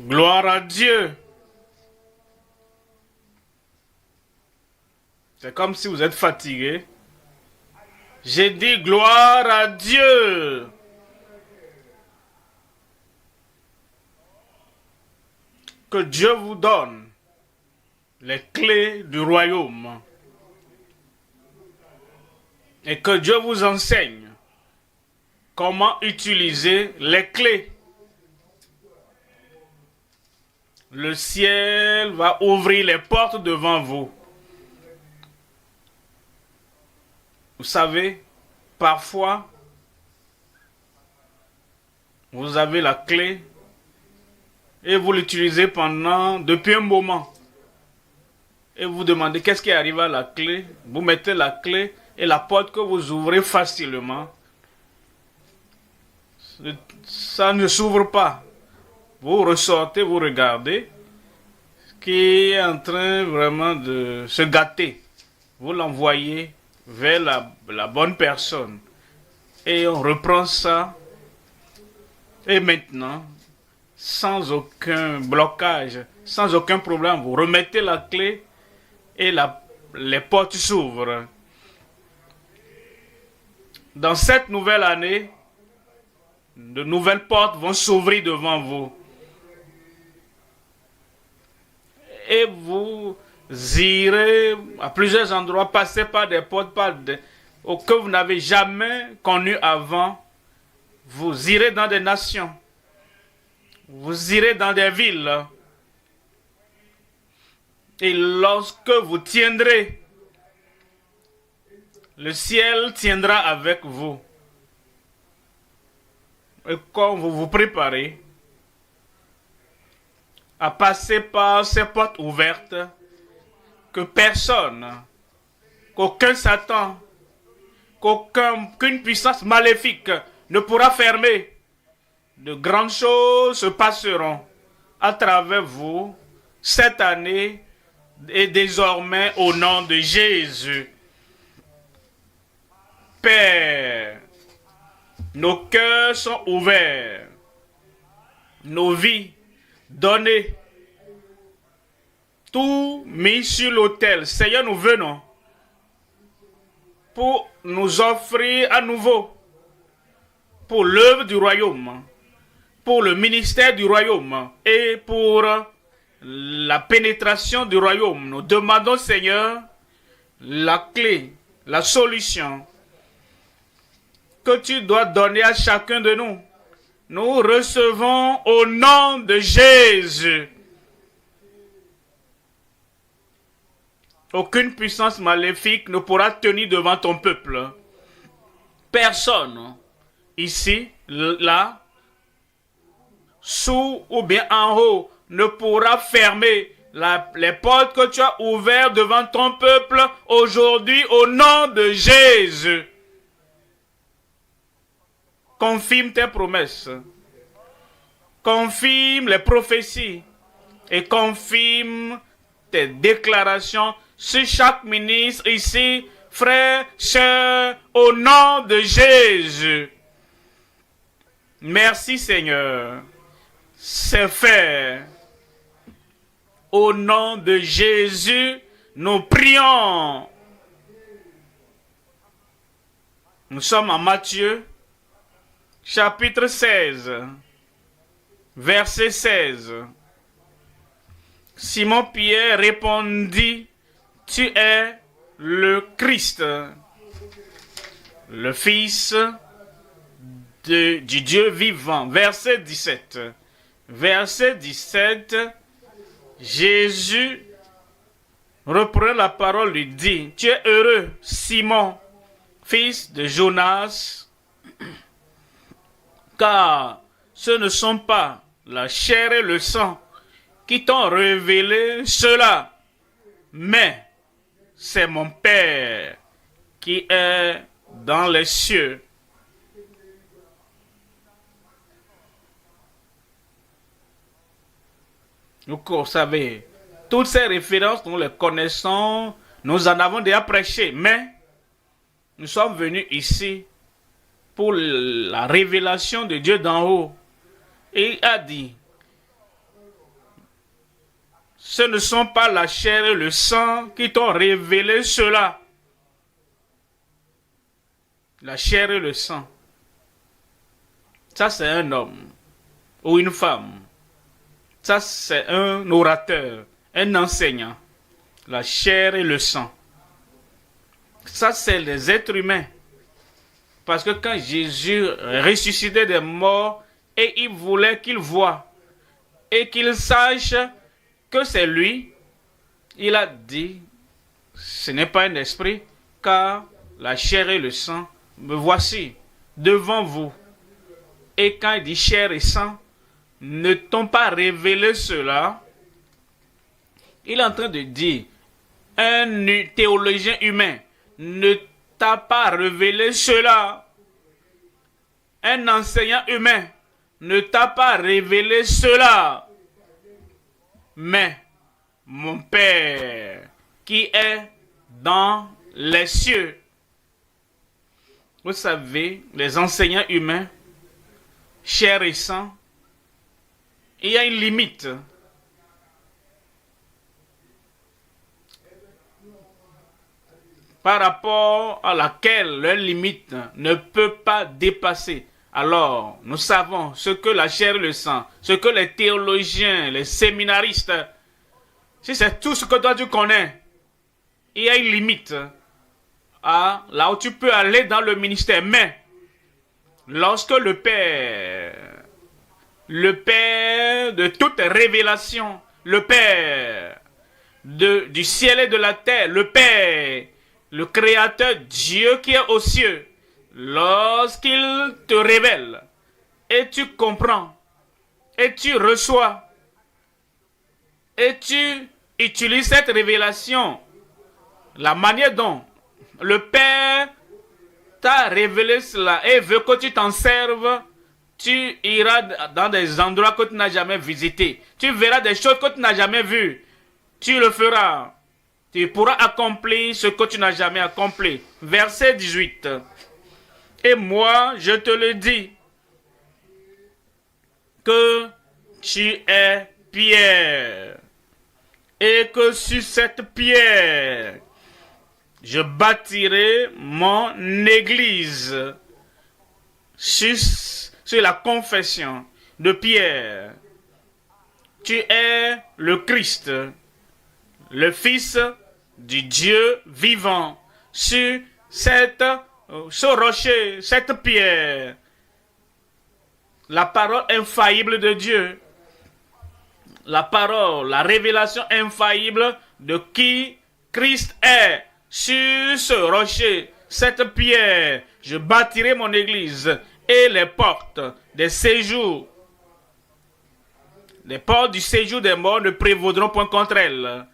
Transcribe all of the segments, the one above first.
Gloire à Dieu. C'est comme si vous êtes fatigué. J'ai dit gloire à Dieu. Que Dieu vous donne les clés du royaume. Et que Dieu vous enseigne comment utiliser les clés. Le ciel va ouvrir les portes devant vous. Vous savez, parfois, vous avez la clé et vous l'utilisez depuis un moment. Et vous demandez qu'est-ce qui arrive à la clé. Vous mettez la clé et la porte que vous ouvrez facilement, ça ne s'ouvre pas. Vous ressortez, vous regardez, qui est en train vraiment de se gâter. Vous l'envoyez vers la bonne personne. Et on reprend ça. Et maintenant, sans aucun blocage, sans aucun problème, vous remettez la clé et les portes s'ouvrent. Dans cette nouvelle année, de nouvelles portes vont s'ouvrir devant vous. Et vous irez à plusieurs endroits, passer par des portes que vous n'avez jamais connues avant. Vous irez dans des nations. Vous irez dans des villes. Et lorsque vous tiendrez, le ciel tiendra avec vous. Et quand vous vous préparez à passer par ces portes ouvertes, que personne, qu'aucun Satan, qu'aucune puissance maléfique ne pourra fermer, de grandes choses se passeront à travers vous cette année et désormais au nom de Jésus. Père, nos cœurs sont ouverts, nos vies données, tout mis sur l'autel. Seigneur, nous venons pour nous offrir à nouveau pour l'œuvre du royaume, pour le ministère du royaume et pour la pénétration du royaume. Nous demandons, Seigneur, la clé, la solution que tu dois donner à chacun de nous. Nous recevons au nom de Jésus. Aucune puissance maléfique ne pourra tenir devant ton peuple. Personne, ici, là, sous ou bien en haut, ne pourra fermer les portes que tu as ouvertes devant ton peuple aujourd'hui au nom de Jésus. Confirme tes promesses, confirme les prophéties et confirme tes déclarations sur chaque ministre ici, frères, sœurs, au nom de Jésus. Merci Seigneur, c'est fait. Au nom de Jésus, nous prions. Nous sommes en Matthieu, chapitre 16, verset 16. Simon-Pierre répondit, tu es le Christ, le Fils du Dieu vivant. Verset 17. Verset 17, Jésus reprenant la parole lui dit, tu es heureux, Simon, fils de Jonas, car ce ne sont pas la chair et le sang qui t'ont révélé cela, mais c'est mon Père qui est dans les cieux. Vous savez, toutes ces références, nous les connaissons, nous en avons déjà prêché, mais nous sommes venus ici pour la révélation de Dieu d'en haut. Et il a dit, ce ne sont pas la chair et le sang qui t'ont révélé cela. La chair et le sang. Ça, c'est un homme ou une femme. Ça, c'est un orateur, un enseignant. La chair et le sang. Ça, c'est les êtres humains. Parce que quand Jésus ressuscitait des morts et il voulait qu'ils voient et qu'ils sachent que c'est lui, il a dit, ce n'est pas un esprit, car la chair et le sang, me voici devant vous. Et quand il dit chair et sang, ne t'ont pas révélé cela, il est en train de dire, un théologien humain ne t'a pas révélé cela. Un enseignant humain ne t'a pas révélé cela. Mais mon Père qui est dans les cieux. Vous savez, les enseignants humains, chair et sang, il y a une limite. Par rapport à laquelle leur limite ne peut pas dépasser. Alors, nous savons ce que la chair et le sang, ce que les théologiens, les séminaristes, si c'est tout ce que toi tu connais, il y a une limite à là où tu peux aller dans le ministère. Mais, lorsque le Père de toute révélation, le Père du ciel et de la terre, le Père, le Créateur Dieu qui est aux cieux, lorsqu'il te révèle et tu comprends et tu reçois et tu utilises cette révélation, la manière dont le Père t'a révélé cela et veut que tu t'en serves, tu iras dans des endroits que tu n'as jamais visités. Tu verras des choses que tu n'as jamais vues. Tu le feras. Tu pourras accomplir ce que tu n'as jamais accompli. Verset 18. Et moi, je te le dis, que tu es pierre. Et que sur cette pierre, je bâtirai mon église. Sur la confession de Pierre. Tu es le Christ, le Fils du Dieu vivant. Sur ce rocher, cette pierre, la parole infaillible de Dieu, la parole, la révélation infaillible de qui Christ est. Sur ce rocher, cette pierre, je bâtirai mon église et les portes des séjours. Les portes du séjour des morts ne prévaudront point contre elle.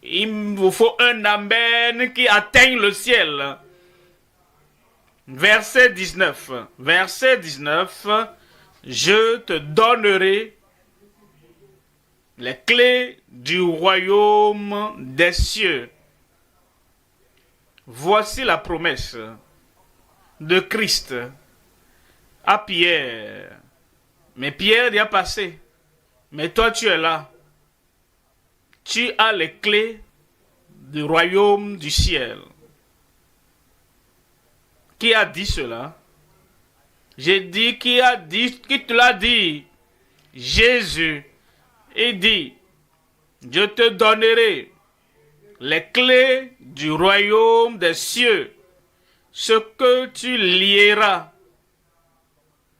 Il vous faut un amen qui atteigne le ciel. Verset 19. Verset 19. Je te donnerai les clés du royaume des cieux. Voici la promesse de Christ à Pierre. Mais Pierre y a passé. Mais toi tu es là. Tu as les clés du royaume du ciel. Qui a dit cela? J'ai dit qui te l'a dit? Jésus. Il dit, je te donnerai les clés du royaume des cieux. Ce que tu lieras.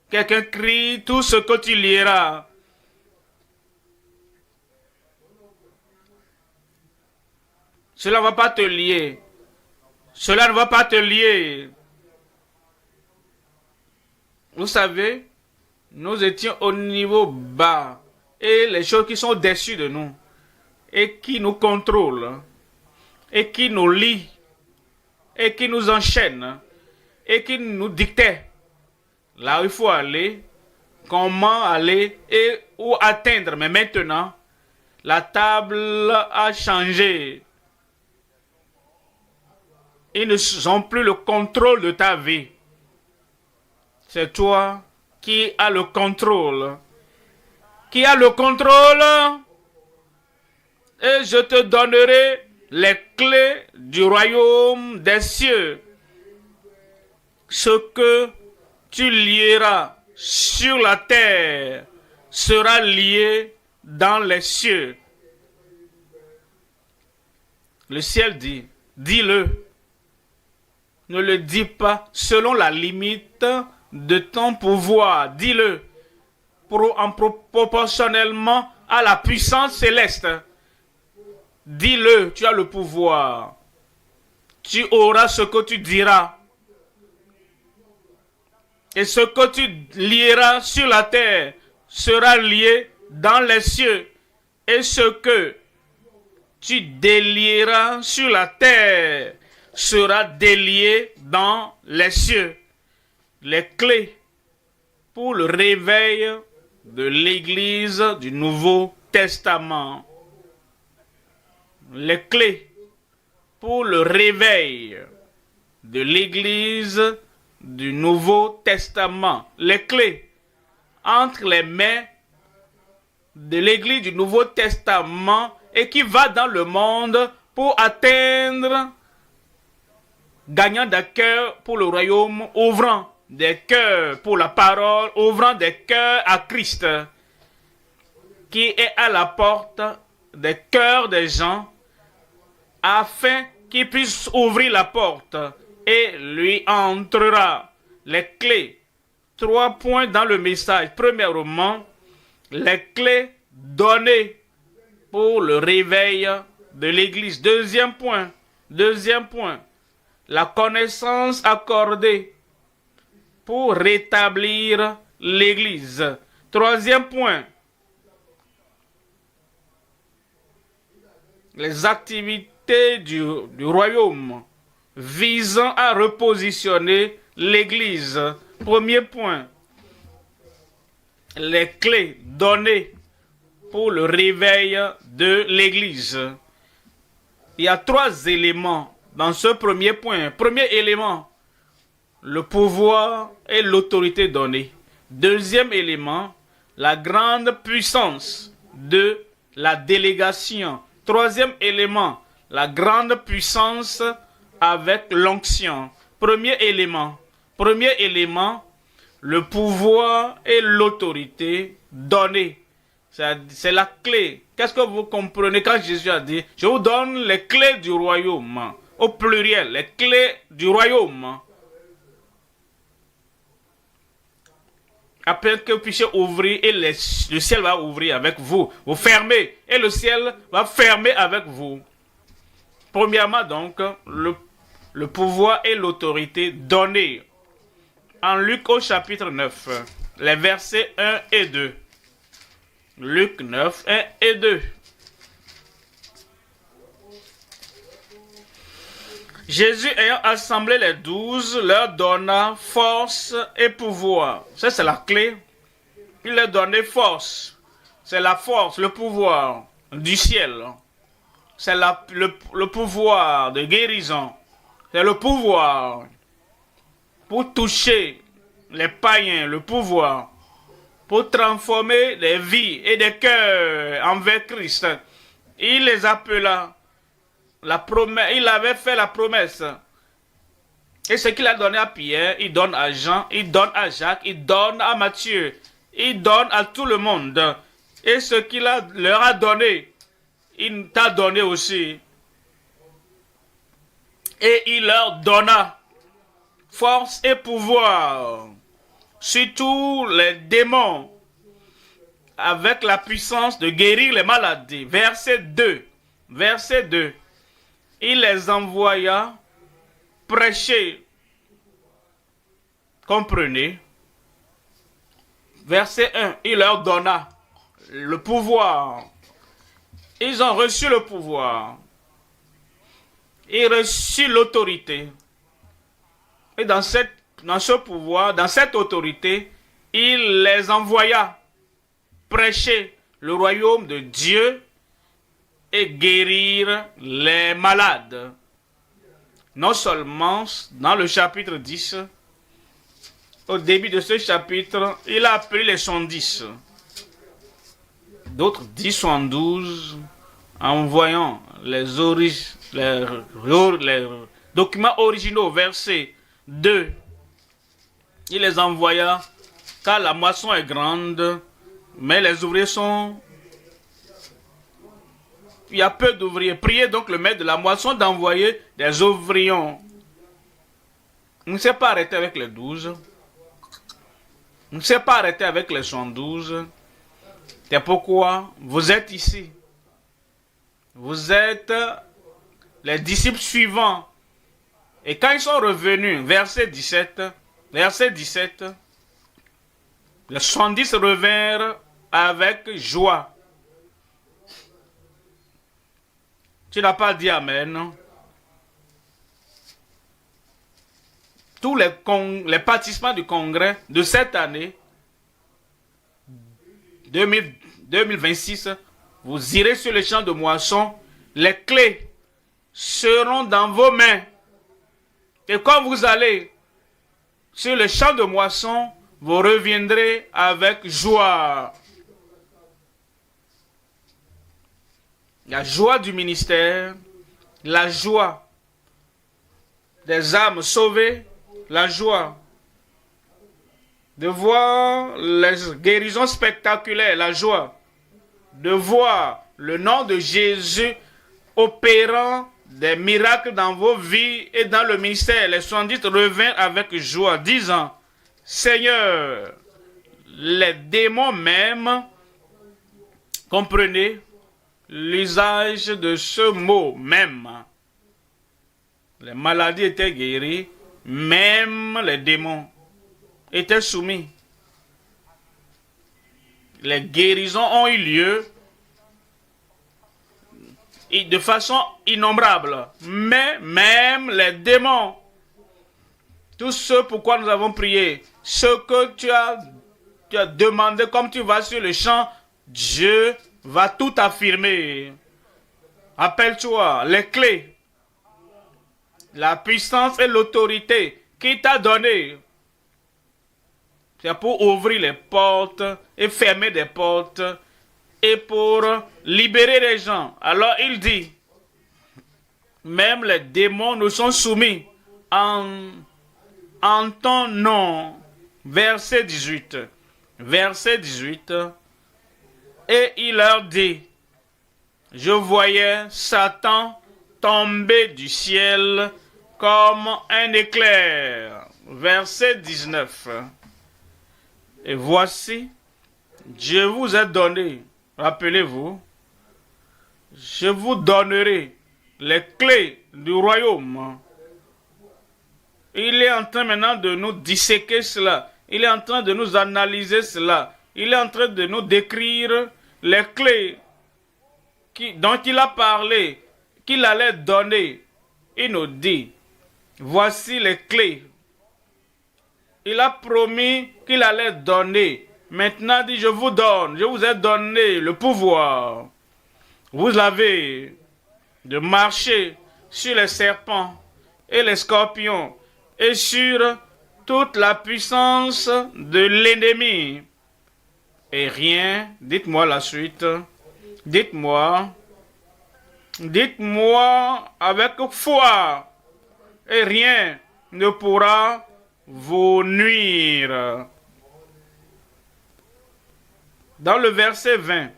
Quelqu'un crie, tout ce que tu lieras. Cela ne va pas te lier. Cela ne va pas te lier. Vous savez, nous étions au niveau bas. Et les choses qui sont au-dessus de nous. Et qui nous contrôlent. Et qui nous lient. Et qui nous enchaînent. Et qui nous dictaient. Là où il faut aller. Comment aller. Et où atteindre. Mais maintenant, la table a changé. Ils n'ont plus le contrôle de ta vie. C'est toi qui as le contrôle. Qui a le contrôle? et je te donnerai les clés du royaume des cieux. Ce que tu lieras sur la terre sera lié dans les cieux. Le ciel dit, dis-le. Ne le dis pas selon la limite de ton pouvoir. Dis-le proportionnellement à la puissance céleste. Dis-le, tu as le pouvoir. Tu auras ce que tu diras. Et ce que tu lieras sur la terre sera lié dans les cieux. Et ce que tu délieras sur la terre sera délié dans les cieux. Les clés pour le réveil de l'Église du Nouveau Testament. Les clés pour le réveil de l'Église du Nouveau Testament. Les clés entre les mains de l'Église du Nouveau Testament et qui va dans le monde pour atteindre, gagnant des cœurs pour le royaume, ouvrant des cœurs pour la parole, ouvrant des cœurs à Christ, qui est à la porte des cœurs des gens, afin qu'il puisse ouvrir la porte et lui entrera. Les clés. 3 points dans le message. Premièrement, les clés données pour le réveil de l'Église. Deuxième point, la connaissance accordée pour rétablir l'Église. Troisième point, les activités du royaume visant à repositionner l'Église. Premier point, les clés données pour le réveil de l'Église. Il y a 3 éléments dans ce premier point. Premier élément, le pouvoir et l'autorité donnée. Deuxième élément, la grande puissance de la délégation. Troisième élément, la grande puissance avec l'onction. Premier élément, le pouvoir et l'autorité donnée. C'est la clé. Qu'est-ce que vous comprenez quand Jésus a dit, je vous donne les clés du royaume, au pluriel, les clés du royaume, afin que vous puissiez ouvrir et le ciel va ouvrir avec vous. Vous fermez et le ciel va fermer avec vous. Premièrement donc, le pouvoir et l'autorité donnés. En Luc au chapitre 9, les versets 1 et 2. Luc 9, 1 et 2. Jésus ayant assemblé les 12, leur donna force et pouvoir. Ça, c'est la clé. Il leur donnait force. C'est la force, le pouvoir du ciel. C'est le pouvoir de guérison. C'est le pouvoir pour toucher les païens, le pouvoir pour transformer les vies et des cœurs envers Christ. Il les appela. Il avait fait la promesse. Et ce qu'il a donné à Pierre, il donne à Jean, il donne à Jacques, il donne à Matthieu, il donne à tout le monde. Et ce qu'il leur a donné, il t'a donné aussi. Et il leur donna force et pouvoir sur tous les démons, avec la puissance de guérir les maladies. Verset 2. Il les envoya prêcher. Comprenez? Verset 1. Il leur donna le pouvoir. Ils ont reçu le pouvoir. Ils ont reçu l'autorité. Et dans ce pouvoir, dans cette autorité, il les envoya prêcher le royaume de Dieu et guérir les malades. Non seulement dans le chapitre 10, au début de ce chapitre, il a appelé les 110. D'autres disent 112. en voyant les documents originaux, verset 2, il les envoya car la moisson est grande, mais les ouvriers sont... Il y a peu d'ouvriers. Priez donc le maître de la moisson d'envoyer des ouvriers. On ne s'est pas arrêté avec les 12. On ne s'est pas arrêté avec les 112. C'est pourquoi vous êtes ici. Vous êtes les disciples suivants. Et quand ils sont revenus, verset 17, les 70 revinrent avec joie. Tu n'as pas dit Amen. Tous les participants du congrès de cette année 2026, vous irez sur le champ de moisson. Les clés seront dans vos mains. Et quand vous allez sur le champ de moisson, vous reviendrez avec joie. La joie du ministère, la joie des âmes sauvées, la joie de voir les guérisons spectaculaires, la joie de voir le nom de Jésus opérant des miracles dans vos vies et dans le ministère. Les 70 revinrent avec joie, disant, Seigneur, les démons même, comprenez l'usage de ce mot même. Les maladies étaient guéries, même les démons étaient soumis. Les guérisons ont eu lieu et de façon innombrable. Mais même les démons, tout ce pourquoi nous avons prié, ce que tu as demandé, comme tu vas sur le champ, Dieu va tout affirmer. Appelle-toi les clés, la puissance et l'autorité qu'il t'a donné. C'est pour ouvrir les portes et fermer des portes et pour libérer les gens. Alors il dit, même les démons nous sont soumis en ton nom. Verset 18. Verset 18. Et il leur dit, je voyais Satan tomber du ciel comme un éclair. Verset 19. Et voici, Dieu vous a donné, rappelez-vous, je vous donnerai les clés du royaume. Il est en train maintenant de nous disséquer cela. Il est en train de nous analyser cela. Il est en train de nous décrire les clés dont il a parlé, qu'il allait donner. Il nous dit, voici les clés. Il a promis qu'il allait donner. Maintenant, il dit, je vous donne, je vous ai donné le pouvoir. Vous avez de marcher sur les serpents et les scorpions et sur toute la puissance de l'ennemi. Et rien, dites-moi la suite, dites-moi avec foi, et rien ne pourra vous nuire. Dans le verset 20,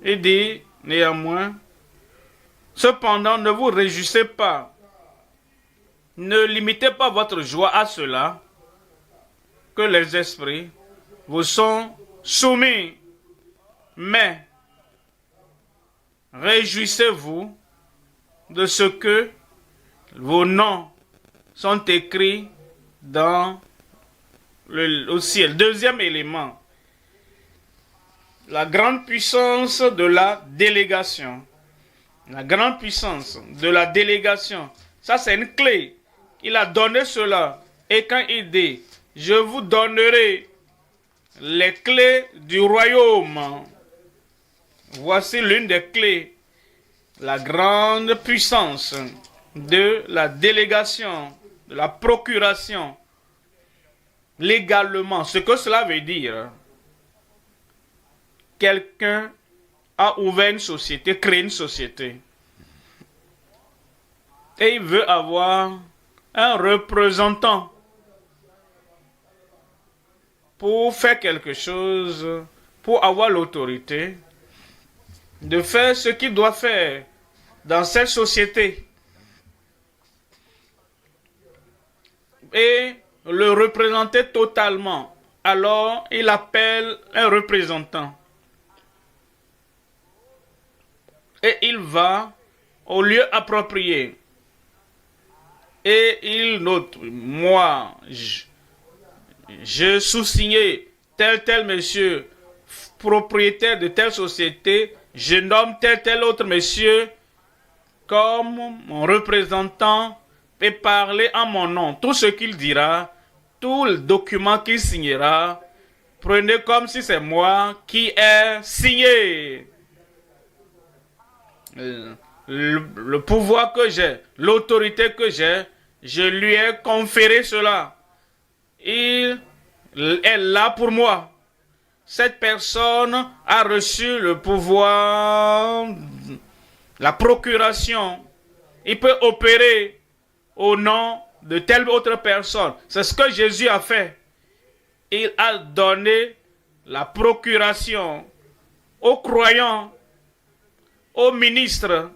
il dit néanmoins, cependant ne vous réjouissez pas, ne limitez pas votre joie à cela, que les esprits vous sont soumis, mais réjouissez-vous de ce que vos noms sont écrits au ciel. Deuxième élément, la grande puissance de la délégation. La grande puissance de la délégation. Ça, c'est une clé. Il a donné cela. Et quand il dit, je vous donnerai les clés du royaume. Voici l'une des clés. La grande puissance de la délégation, de la procuration. Légalement, ce que cela veut dire. Quelqu'un a ouvert une société, créé une société. Et il veut avoir un représentant pour faire quelque chose, pour avoir l'autorité de faire ce qu'il doit faire dans cette société. Et le représenter totalement. Alors, il appelle un représentant. Et il va au lieu approprié. Et il note, moi, je sous-signais tel monsieur, propriétaire de telle société, je nomme tel autre monsieur comme mon représentant et parler en mon nom. Tout ce qu'il dira, tout le document qu'il signera, prenez comme si c'est moi qui ai signé. Le pouvoir que j'ai, l'autorité que j'ai, je lui ai conféré cela. Il est là pour moi. Cette personne a reçu le pouvoir, la procuration. Il peut opérer au nom de telle autre personne. C'est ce que Jésus a fait. Il a donné la procuration aux croyants, aux ministres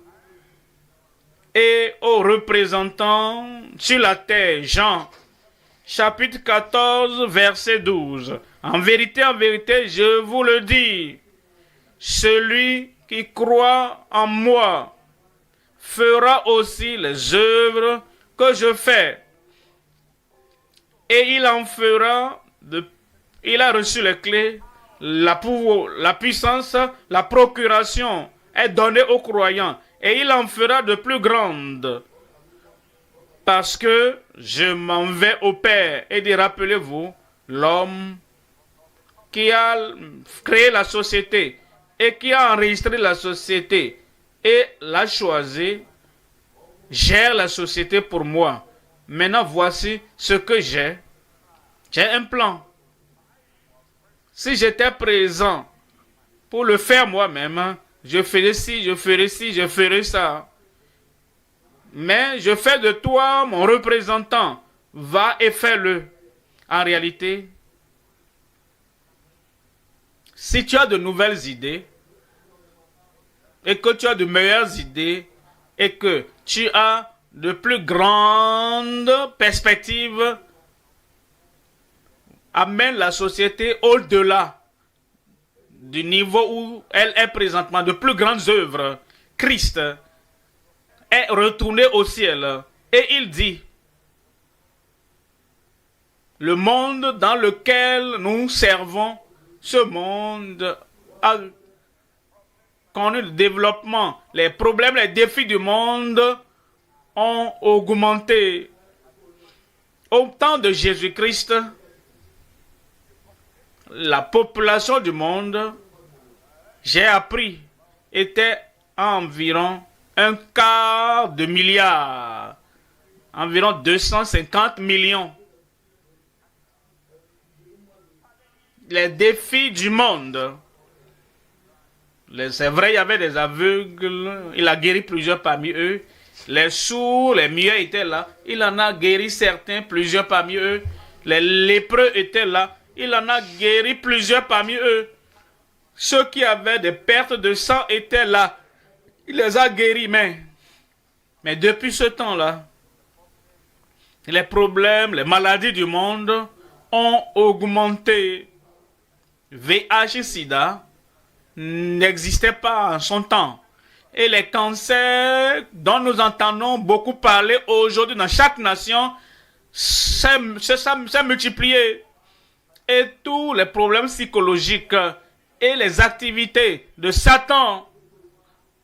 et aux représentants sur la terre. Jean, chapitre 14, verset 12. En vérité, je vous le dis, celui qui croit en moi fera aussi les œuvres que je fais. Et il en fera, il a reçu les clés, la puissance, la procuration est donnée aux croyants. Et il en fera de plus grandes. Parce que je m'en vais au Père. Et dit, rappelez-vous, l'homme qui a créé la société et qui a enregistré la société et l'a choisi, gère la société pour moi. Maintenant, voici ce que j'ai. J'ai un plan. Si j'étais présent pour le faire moi-même, je ferai ci, je ferai ci, je ferai ça. Mais je fais de toi mon représentant. Va et fais-le. En réalité, si tu as de nouvelles idées, et que tu as de meilleures idées, et que tu as de plus grandes perspectives, amène la société au-delà du niveau où elle est présentement, de plus grandes œuvres. Christ est retourné au ciel et il dit, le monde dans lequel nous servons, ce monde a connu le développement, les problèmes, les défis du monde ont augmenté. Au temps de Jésus-Christ, la population du monde, j'ai appris, était environ 1/4 milliard, environ 250 millions. Les défis du monde. C'est vrai, il y avait des aveugles, il a guéri plusieurs parmi eux. Les sourds, les muets étaient là, il en a guéri certains, plusieurs parmi eux. Les lépreux étaient là, il en a guéri plusieurs parmi eux. Ceux qui avaient des pertes de sang étaient là, il les a guéris, mais depuis ce temps-là, les problèmes, les maladies du monde ont augmenté. VIH, SIDA n'existait pas en son temps. Et les cancers dont nous entendons beaucoup parler aujourd'hui dans chaque nation s'est multiplié. Et tous les problèmes psychologiques et les activités de Satan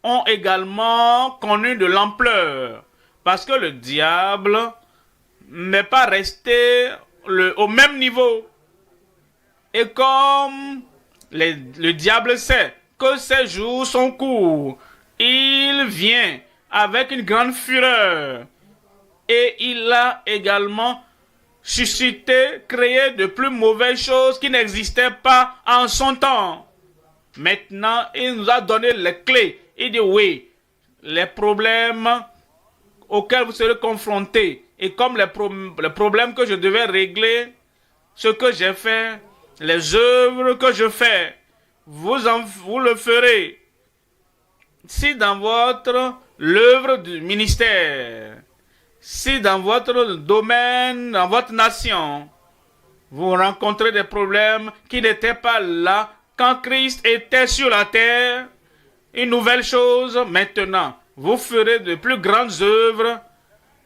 ont également connu de l'ampleur. Parce que le diable n'est pas resté au même niveau. Et comme le diable sait que ses jours sont courts, il vient avec une grande fureur. Et il a également suscité, créé de plus mauvaises choses qui n'existaient pas en son temps. Maintenant, il nous a donné les clés. Il dit oui, les problèmes auxquels vous serez confrontés et comme les problèmes que je devais régler, ce que j'ai fait, les œuvres que je fais, vous le ferez. Si dans l'œuvre du ministère, si dans votre domaine, dans votre nation, vous rencontrez des problèmes qui n'étaient pas là quand Christ était sur la terre, une nouvelle chose, maintenant, vous ferez de plus grandes œuvres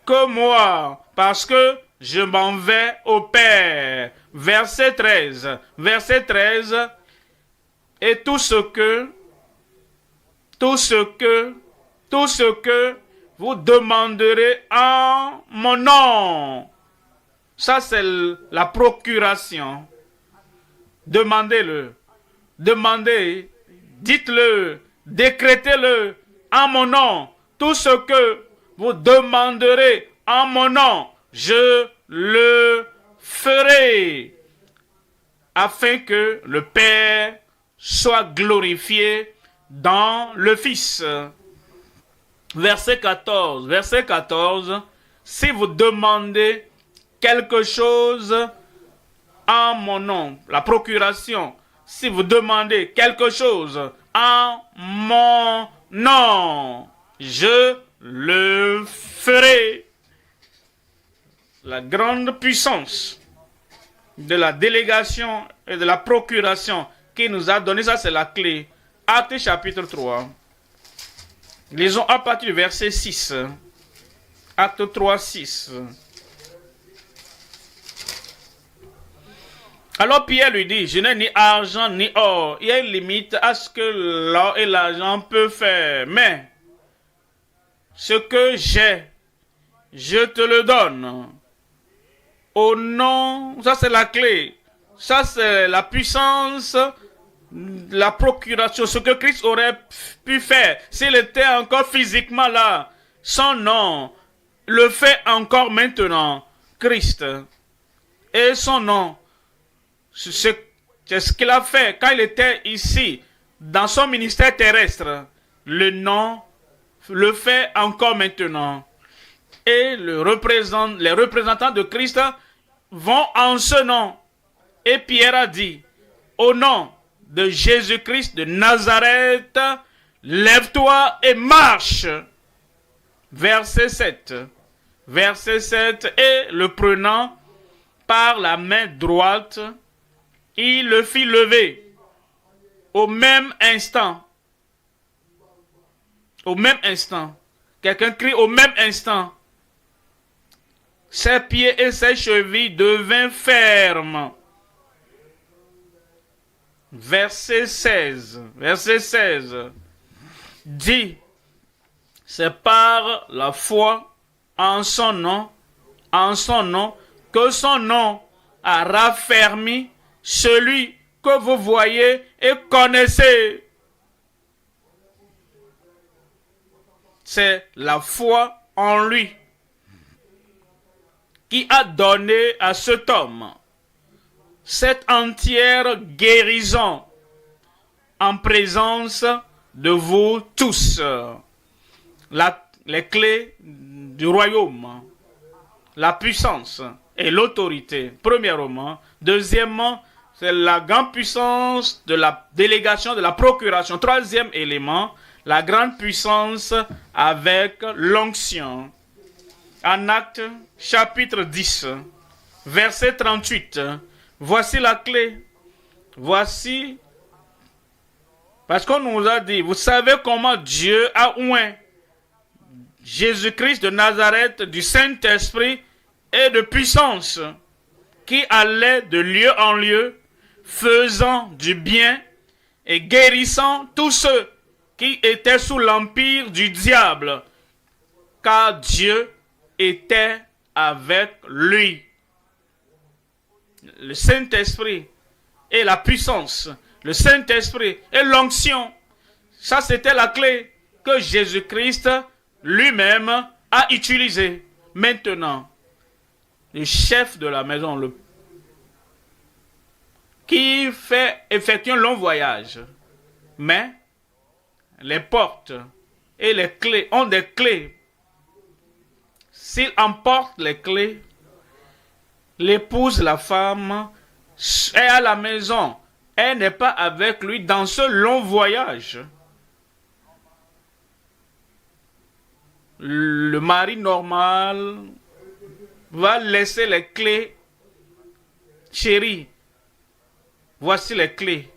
que moi, parce que je m'en vais au Père. Verset 13. Verset 13. Et tout ce que vous demanderez en mon nom. Ça, c'est la procuration. Demandez-le. Demandez. Dites-le. Décrétez-le en mon nom. Tout ce que vous demanderez en mon nom, je le ferai. Afin que le Père soit glorifié dans le Fils. Verset 14. Verset 14. Si vous demandez quelque chose en mon nom, la procuration, si vous demandez quelque chose en mon nom, je le ferai. La grande puissance de la délégation et de la procuration qu'il nous a donné, ça c'est la clé. Actes chapitre 3. Lisons à partir du verset 6. Acte 3, 6. Alors Pierre lui dit, je n'ai ni argent ni or. Il y a une limite à ce que l'or et l'argent peuvent faire. Mais ce que j'ai, je te le donne. Au nom, ça c'est la clé. Ça c'est la puissance, la procuration. Ce que Christ aurait pu faire s'il était encore physiquement là. Son nom le fait encore maintenant. Christ. Et son nom. C'est ce qu'il a fait quand il était ici, dans son ministère terrestre. Le nom le fait encore maintenant. Et les représentants de Christ vont en ce nom. Et Pierre a dit, au nom de Jésus-Christ de Nazareth, lève-toi et marche. Verset 7. Verset 7. Et le prenant par la main droite, il le fit lever. Au même instant. Au même instant. Quelqu'un crie au même instant. Ses pieds et ses chevilles devinrent fermes. Verset 16. Verset 16. Dit, c'est par la foi en son nom, que son nom a raffermi celui que vous voyez et connaissez. C'est la foi en lui qui a donné à cet homme cette entière guérison en présence de vous tous. Les clés du royaume, la puissance et l'autorité, premièrement. Deuxièmement, c'est la grande puissance de la délégation, de la procuration. Troisième élément, la grande puissance avec l'onction. En Actes, chapitre 10, verset 38. Voici la clé. Voici, parce qu'on nous a dit, vous savez comment Dieu a oint Jésus-Christ de Nazareth du Saint-Esprit et de puissance, qui allait de lieu en lieu, faisant du bien et guérissant tous ceux qui étaient sous l'empire du diable, car Dieu était avec lui. Le Saint-Esprit et la puissance, le Saint-Esprit et l'onction, ça c'était la clé que Jésus-Christ lui-même a utilisée. Maintenant, le chef de la maison, qui effectue un long voyage, Mais les portes et les clés ont des clés. S'il emporte les clés, l'épouse, la femme, est à la maison. Elle n'est pas avec lui dans ce long voyage. Le mari normal va laisser les clés. Chérie, voici les clés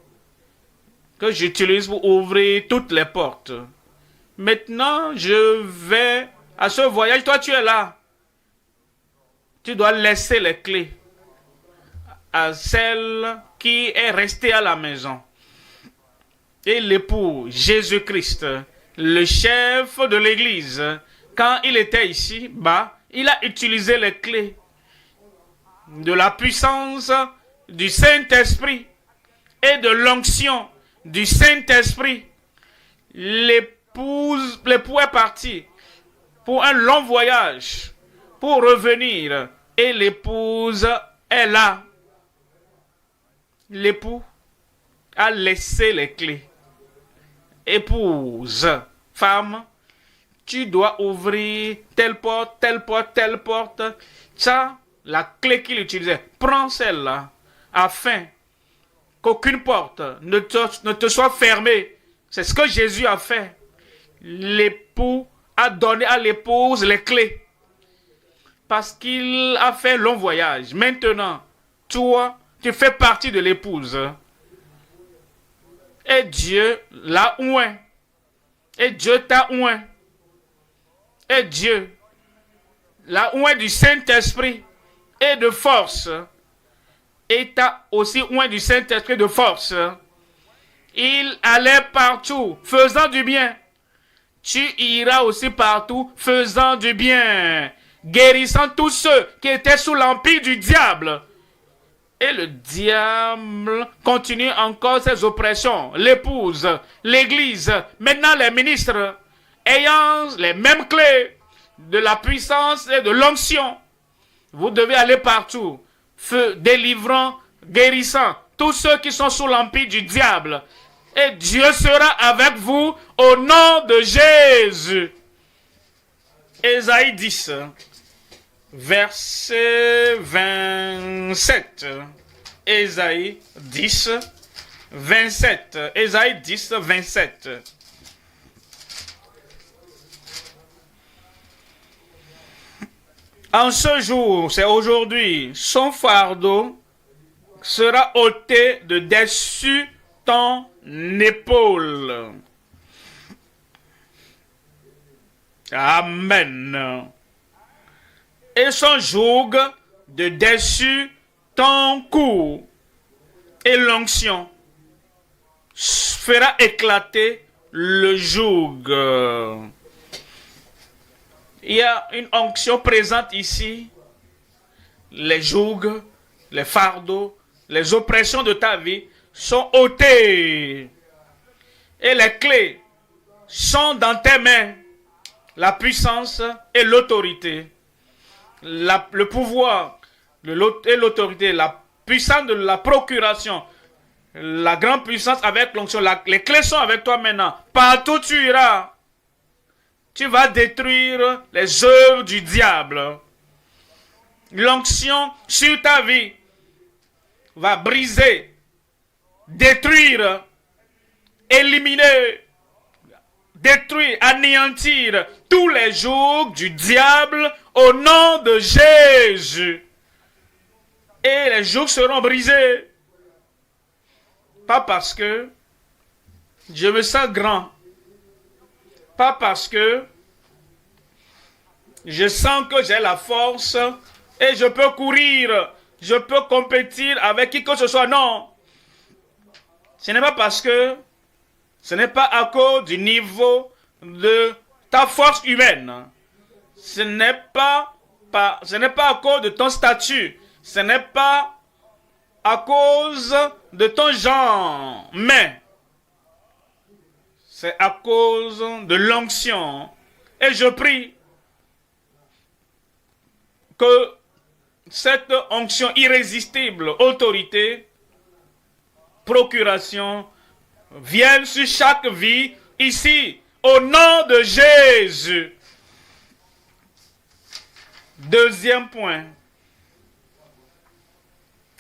que j'utilise pour ouvrir toutes les portes. Maintenant, je vais à ce voyage. Toi, tu es là. Tu dois laisser les clés à celle qui est restée à la maison. Et l'époux, Jésus-Christ, le chef de l'église, quand il était ici, il a utilisé les clés de la puissance du Saint-Esprit et de l'onction du Saint-Esprit. L'époux est parti pour un long voyage, pour revenir, et l'épouse est là. L'époux a laissé les clés. Épouse, femme, tu dois ouvrir telle porte, telle porte, telle porte. Ça, la clé qu'il utilisait, prends celle-là, afin qu'aucune porte ne te soit fermée. C'est ce que Jésus a fait. L'époux a donné à l'épouse les clés. Parce qu'il a fait un long voyage. Maintenant, toi, tu fais partie de l'épouse. Et Dieu l'a oint. Et Dieu t'a oint. Et Dieu l'a oint du Saint-Esprit et de force. Et t'a aussi oint du Saint-Esprit de force. Il allait partout, faisant du bien. Tu iras aussi partout, faisant du bien. Guérissant tous ceux qui étaient sous l'empire du diable. Et le diable continue encore ses oppressions. L'épouse, l'église, maintenant les ministres, ayant les mêmes clés de la puissance et de l'onction. Vous devez aller partout, délivrant, guérissant tous ceux qui sont sous l'empire du diable. Et Dieu sera avec vous au nom de Jésus. Ésaïe 10. Verset 27. Ésaïe 10, 27. Ésaïe 10, 27. En ce jour, c'est aujourd'hui, son fardeau sera ôté de dessus ton épaule. Amen. Et son joug de dessus ton cou, et l'onction fera éclater le joug. Il y a une onction présente ici. Les jougs, les fardeaux, les oppressions de ta vie sont ôtées. Et les clés sont dans tes mains. La puissance et l'autorité. Le pouvoir et l'autorité, la puissance de la procuration, la grande puissance avec l'onction, les clés sont avec toi maintenant. Partout tu iras, tu vas détruire les œuvres du diable. L'onction sur ta vie va briser, détruire, éliminer, détruire, anéantir tous les jours du diable au nom de Jésus. Et les jours seront brisés. Pas parce que je me sens grand. Pas parce que je sens que j'ai la force et je peux courir, je peux compétir avec qui que ce soit. Non. Ce n'est pas parce que ce n'est pas à cause du niveau de ta force humaine. Ce n'est pas à cause de ton statut. Ce n'est pas à cause de ton genre. Mais c'est à cause de l'onction. Et je prie que cette onction irrésistible, autorité, procuration, vienne sur chaque vie ici, au nom de Jésus. Deuxième point,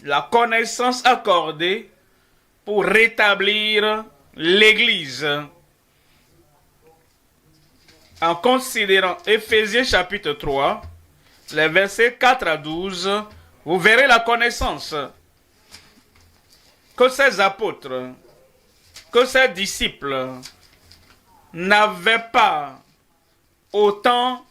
la connaissance accordée pour rétablir l'Église. En considérant Éphésiens chapitre 3, les versets 4 à 12, vous verrez la connaissance que ces apôtres, que ces disciples n'avaient pas autant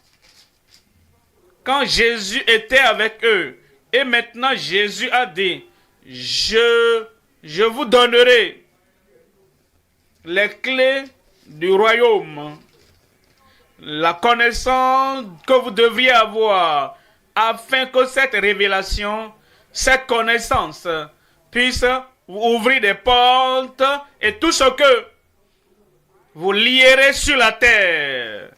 quand Jésus était avec eux. Et maintenant Jésus a dit, je vous donnerai les clés du royaume. La connaissance que vous devriez avoir afin que cette révélation, cette connaissance puisse vous ouvrir des portes et tout ce que vous lierez sur la terre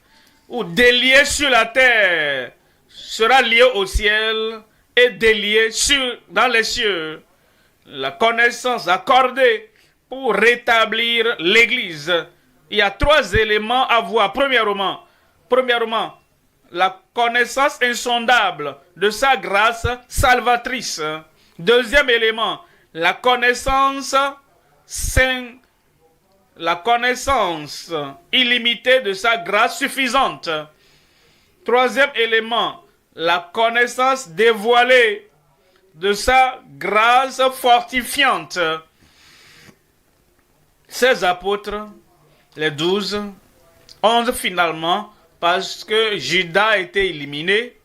ou déliez sur la terre sera lié au ciel et délié dans les cieux. La connaissance accordée pour rétablir l'Église. Il y a 3 éléments à voir. Premièrement, la connaissance insondable de sa grâce salvatrice. Deuxième élément, la connaissance illimitée de sa grâce suffisante. Troisième élément, la connaissance dévoilée de sa grâce fortifiante. Ces apôtres, les 12, 11 finalement, parce que Judas a été éliminé,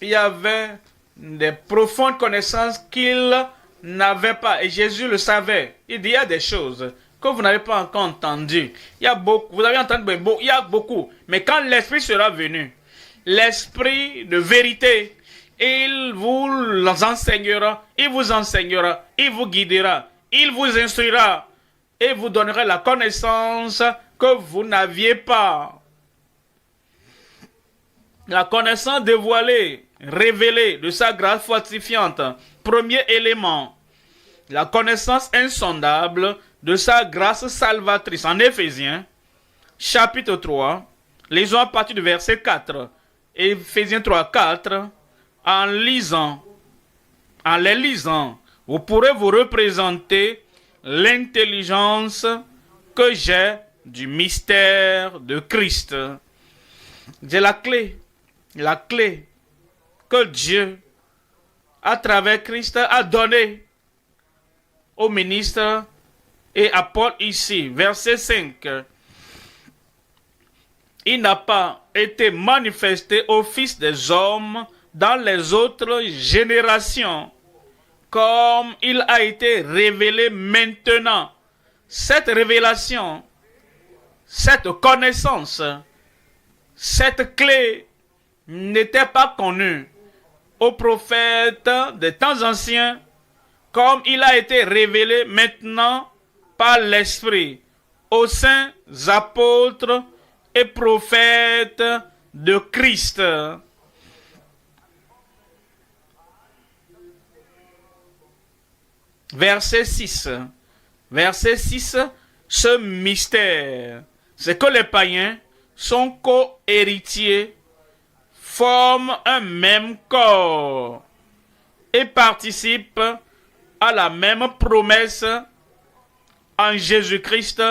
il y avait des profondes connaissances qu'ils n'avaient pas. Et Jésus le savait. Il dit, il y a des choses que vous n'avez pas encore entendues. Il y a beaucoup, vous avez entendu, il y a beaucoup. Mais quand l'Esprit sera venu, l'Esprit de vérité, il vous enseignera, il vous guidera, il vous instruira et vous donnera la connaissance que vous n'aviez pas. La connaissance dévoilée, révélée de sa grâce fortifiante. Premier élément, la connaissance insondable de sa grâce salvatrice. En Éphésiens, chapitre 3, lisons à partir du verset 4. Éphésiens 3, 4. En les lisant, vous pourrez vous représenter l'intelligence que j'ai du mystère de Christ. J'ai la clé que Dieu, à travers Christ, a donnée au ministre et à Paul ici, verset 5. Il n'a pas été manifesté au Fils des hommes dans les autres générations, comme il a été révélé maintenant. Cette révélation, cette connaissance, cette clé n'était pas connue aux prophètes des temps anciens, comme il a été révélé maintenant par l'Esprit aux saints apôtres et prophètes de Christ. Verset 6. Verset 6, ce mystère, c'est que les païens sont co-héritiers, forment un même corps et participent à la même promesse en Jésus-Christ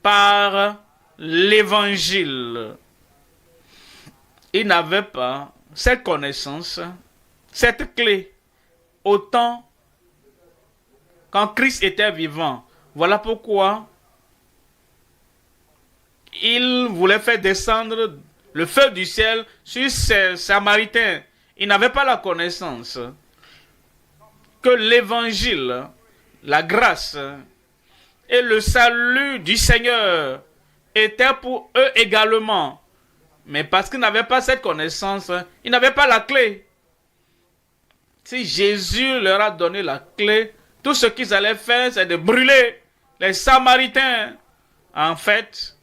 par l'Évangile. Ils n'avaient pas cette connaissance, cette clé, autant quand Christ était vivant. Voilà pourquoi il voulait faire descendre le feu du ciel sur ces Samaritains. Ils n'avaient pas la connaissance que l'évangile, la grâce et le salut du Seigneur étaient pour eux également. Mais parce qu'ils n'avaient pas cette connaissance, ils n'avaient pas la clé. Si Jésus leur a donné la clé, tout ce qu'ils allaient faire, c'est de brûler les Samaritains. En fait,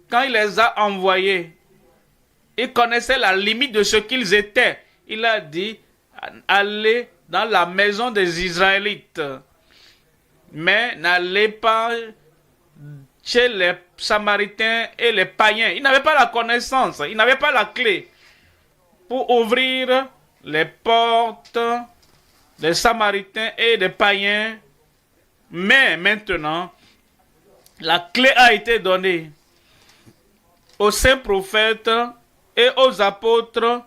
quand il les a envoyés, il connaissait la limite de ce qu'ils étaient. Il a dit, allez dans la maison des Israélites. mais n'allez pas chez les Samaritains et les païens. Ils n'avaient pas la connaissance, ils n'avaient pas la clé pour ouvrir les portes des Samaritains et des païens. Mais maintenant, la clé a été donnée aux saints prophètes et aux apôtres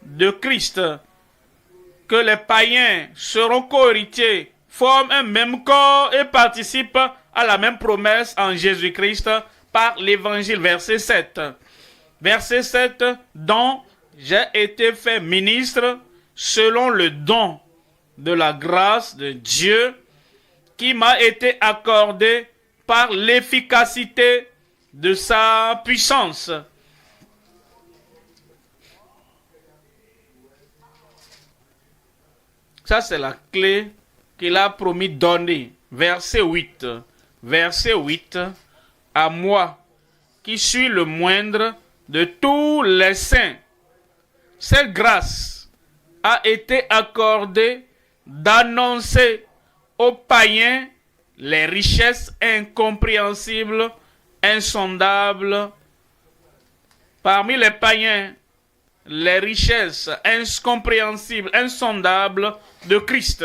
de Christ, que les païens seront co-héritiers, forment un même corps et participent à la même promesse en Jésus-Christ par l'évangile. Verset 7. Verset 7, dont j'ai été fait ministre selon le don de la grâce de Dieu qui m'a été accordé par l'efficacité de sa puissance. Ça, c'est la clé qu'il a promis donner. Verset 8. Verset 8. À moi, qui suis le moindre de tous les saints, cette grâce a été accordée d'annoncer aux païens les richesses incompréhensibles, insondables. Parmi les païens, les richesses incompréhensibles, insondables de Christ.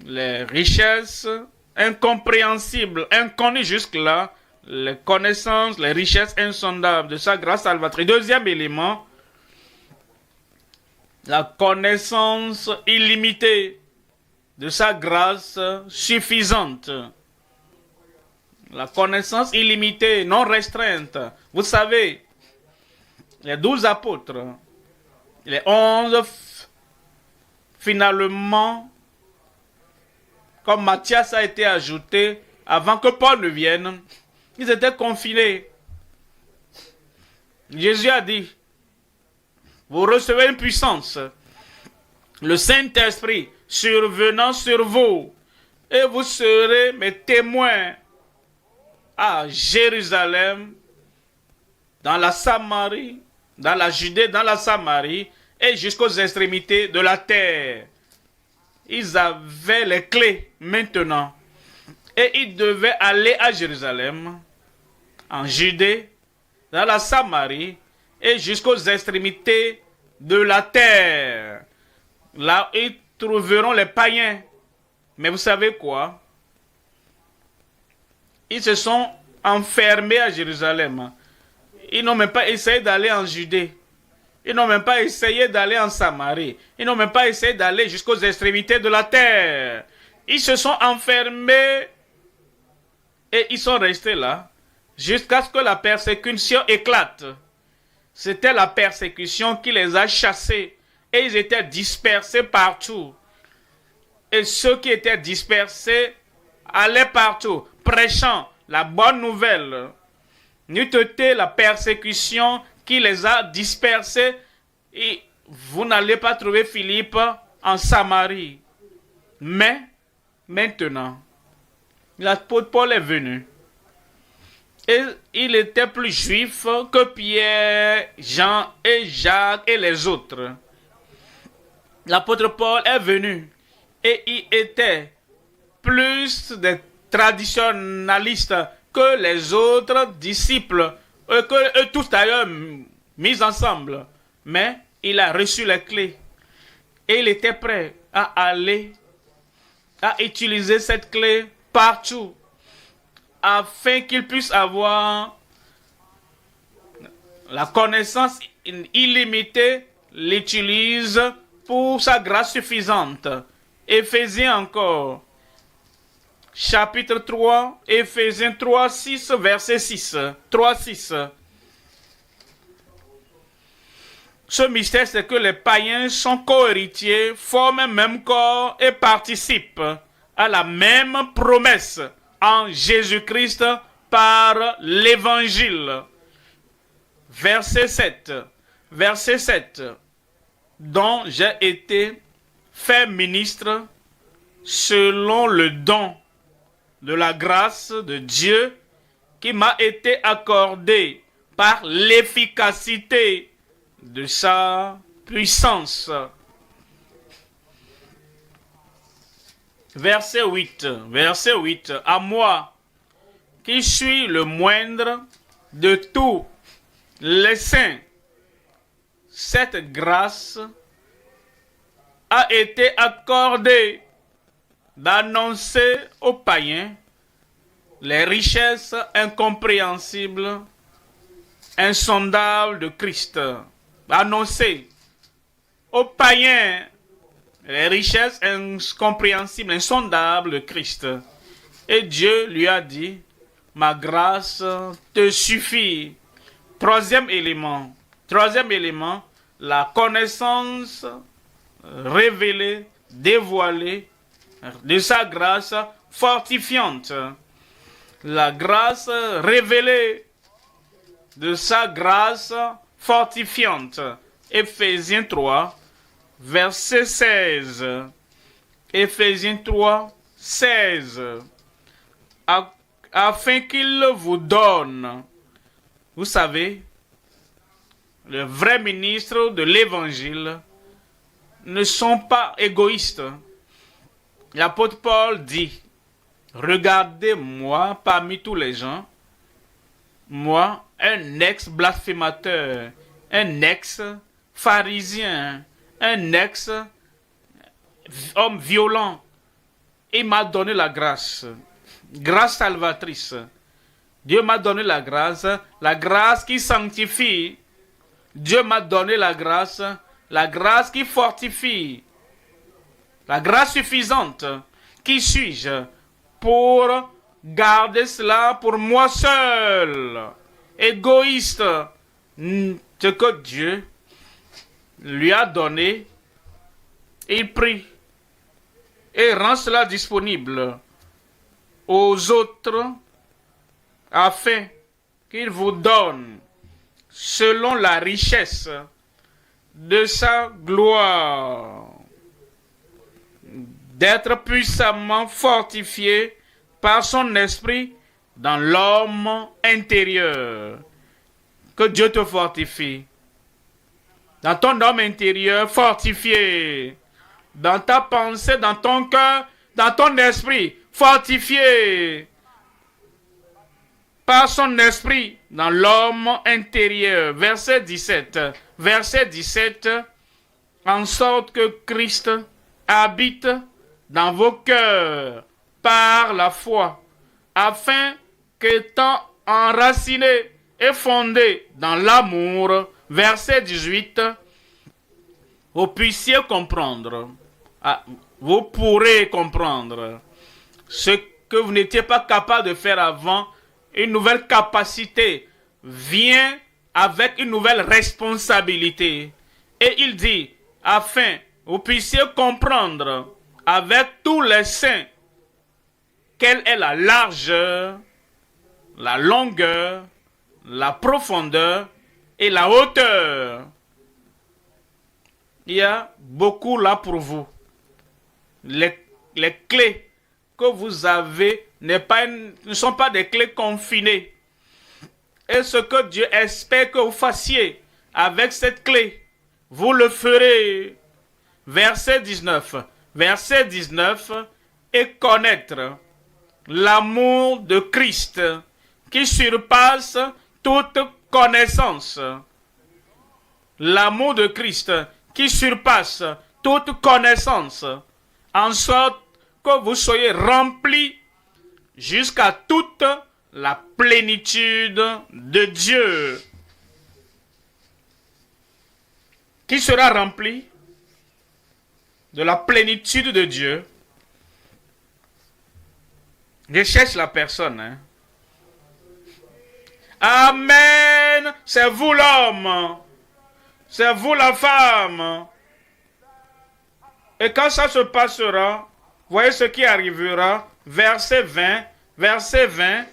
Les richesses incompréhensibles, inconnues jusque-là, les connaissances, les richesses insondables de sa grâce salvatrice. Deuxième élément, la connaissance illimitée de sa grâce suffisante. La connaissance illimitée, non restreinte. Vous savez, les 12 apôtres, les 11 finalement, comme Matthias a été ajouté, avant que Paul ne vienne, ils étaient confinés. Jésus a dit, vous recevez une puissance, le Saint-Esprit survenant sur vous, et vous serez mes témoins à Jérusalem, dans la Samarie, dans la Judée, dans la Samarie, et jusqu'aux extrémités de la terre. Ils avaient les clés maintenant, et ils devaient aller à Jérusalem, en Judée, dans la Samarie, et jusqu'aux extrémités de la terre. Là, ils trouveront les païens. Mais vous savez quoi? Ils se sont enfermés à Jérusalem. Ils n'ont même pas essayé d'aller en Judée. Ils n'ont même pas essayé d'aller en Samarie. Ils n'ont même pas essayé d'aller jusqu'aux extrémités de la terre. Ils se sont enfermés et ils sont restés là jusqu'à ce que la persécution éclate. C'était la persécution qui les a chassés et ils étaient dispersés partout. Et ceux qui étaient dispersés allaient partout, prêchant la bonne nouvelle. N'eût été la persécution qui les a dispersés, et vous n'allez pas trouver Philippe en Samarie. Mais, maintenant, l'apôtre Paul est venu. Et il était plus juif que Pierre, Jean et Jacques et les autres. L'apôtre Paul est venu et il était plus des traditionnalistes que les autres disciples, que eux tous d'ailleurs mis ensemble. Mais il a reçu les clés et il était prêt à aller, à utiliser cette clé partout, afin qu'il puisse avoir la connaissance illimitée, l'utilise pour sa grâce suffisante. Éphésiens encore, chapitre 3, Éphésiens 3, 6, verset 6. 3, 6. Ce mystère, c'est que les païens sont co-héritiers, forment un même corps et participent à la même promesse en Jésus-Christ par l'évangile. Verset 7. Verset 7. Dont j'ai été fait ministre selon le don de la grâce de Dieu qui m'a été accordé par l'efficacité de sa puissance. Verset 8. Verset 8. À moi, qui suis le moindre de tous les saints, cette grâce a été accordée d'annoncer aux païens les richesses incompréhensibles, insondables de Christ. Annoncer aux païens les richesses incompréhensibles, insondables de Christ. Et Dieu lui a dit, ma grâce te suffit. Troisième élément, la connaissance révélée, dévoilée de sa grâce fortifiante. La grâce révélée de sa grâce fortifiante. Éphésiens 3, verset 16. Éphésiens 3, 16. Afin qu'il vous donne, vous savez, les vrais ministres de l'évangile ne sont pas égoïstes. L'apôtre Paul dit, regardez-moi parmi tous les gens, moi, un ex-blasphémateur, un ex-pharisien, un ex-homme violent. Il m'a donné la grâce salvatrice. Dieu m'a donné la grâce qui sanctifie. Dieu m'a donné la grâce qui fortifie. La grâce suffisante. Qui suis-je pour garder cela pour moi seul? Égoïste. Ce que Dieu lui a donné, il prie et rend cela disponible aux autres afin qu'il vous donne selon la richesse de sa gloire, d'être puissamment fortifié par son esprit dans l'homme intérieur. Que Dieu te fortifie. Dans ton homme intérieur fortifié. Dans ta pensée, dans ton cœur, dans ton esprit fortifié par son esprit dans l'homme intérieur. Verset 17. Verset 17. En sorte que Christ habite dans vos cœurs par la foi, afin qu'étant enraciné et fondé dans l'amour, verset 18, vous puissiez comprendre, vous pourrez comprendre ce que vous n'étiez pas capable de faire avant. Une nouvelle capacité vient avec une nouvelle responsabilité. Et il dit, afin que vous puissiez comprendre avec tous les saints quelle est la largeur, la longueur, la profondeur et la hauteur. Il y a beaucoup là pour vous. Les clés que vous avez ne sont pas des clés confinées. Et ce que Dieu espère que vous fassiez avec cette clé, vous le ferez. Verset 19. Verset 19. Et connaître l'amour de Christ qui surpasse toute connaissance. L'amour de Christ qui surpasse toute connaissance. En sorte que vous soyez remplis jusqu'à toute la plénitude de Dieu. Qui sera rempli de la plénitude de Dieu? Je cherche la personne. Hein? Amen. C'est vous l'homme. C'est vous la femme. Et quand ça se passera, voyez ce qui arrivera. Verset 20. Verset 20.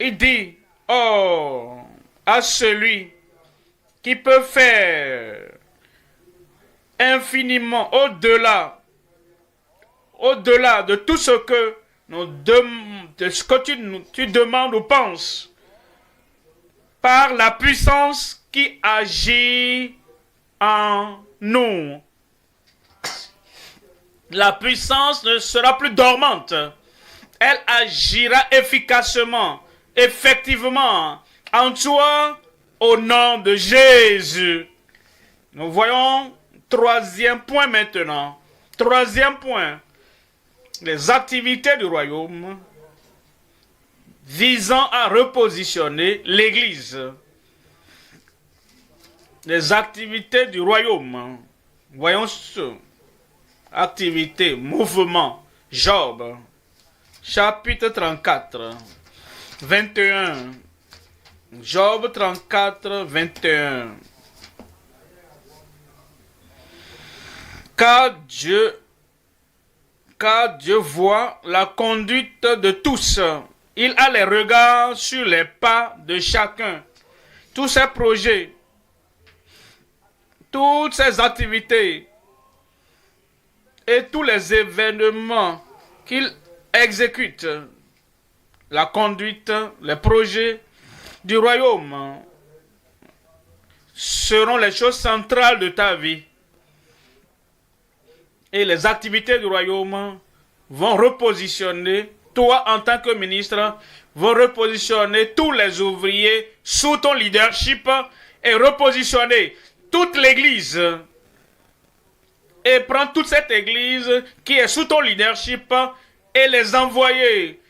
Il dit, oh, à celui qui peut faire infiniment au-delà de tout ce que tu demandes ou penses, par la puissance qui agit en nous. La puissance ne sera plus dormante. Elle agira efficacement, effectivement, en toi, au nom de Jésus. Nous voyons troisième point maintenant. Troisième point. Les activités du royaume visant à repositionner l'Église. Les activités du royaume. Voyons ce. Activité, mouvement, Job. Chapitre 34, 21. Job 34, 21. Car Dieu voit la conduite de tous. Il a les regards sur les pas de chacun. Tous ses projets, toutes ses activités et tous les événements qu'il exécute, la conduite, les projets du royaume seront les choses centrales de ta vie. Et les activités du royaume vont repositionner, toi en tant que ministre, vont repositionner tous les ouvriers sous ton leadership et repositionner toute l'église. Et prendre toute cette église qui est sous ton leadership et les envoyer.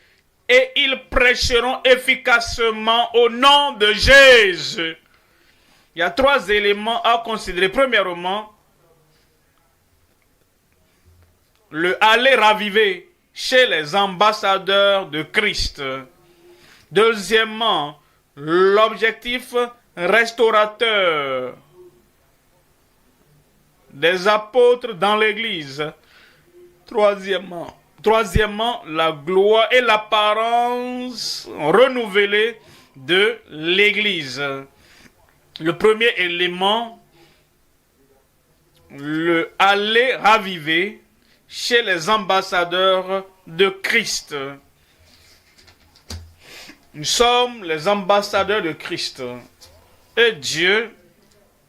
Et ils prêcheront efficacement au nom de Jésus. Il y a trois éléments à considérer. Premièrement, le aller raviver chez les ambassadeurs de Christ. Deuxièmement, l'objectif restaurateur des apôtres dans l'église. Troisièmement, la gloire et l'apparence renouvelée de l'église. Le premier élément, le aller raviver chez les ambassadeurs de Christ. Nous sommes les ambassadeurs de Christ. Et Dieu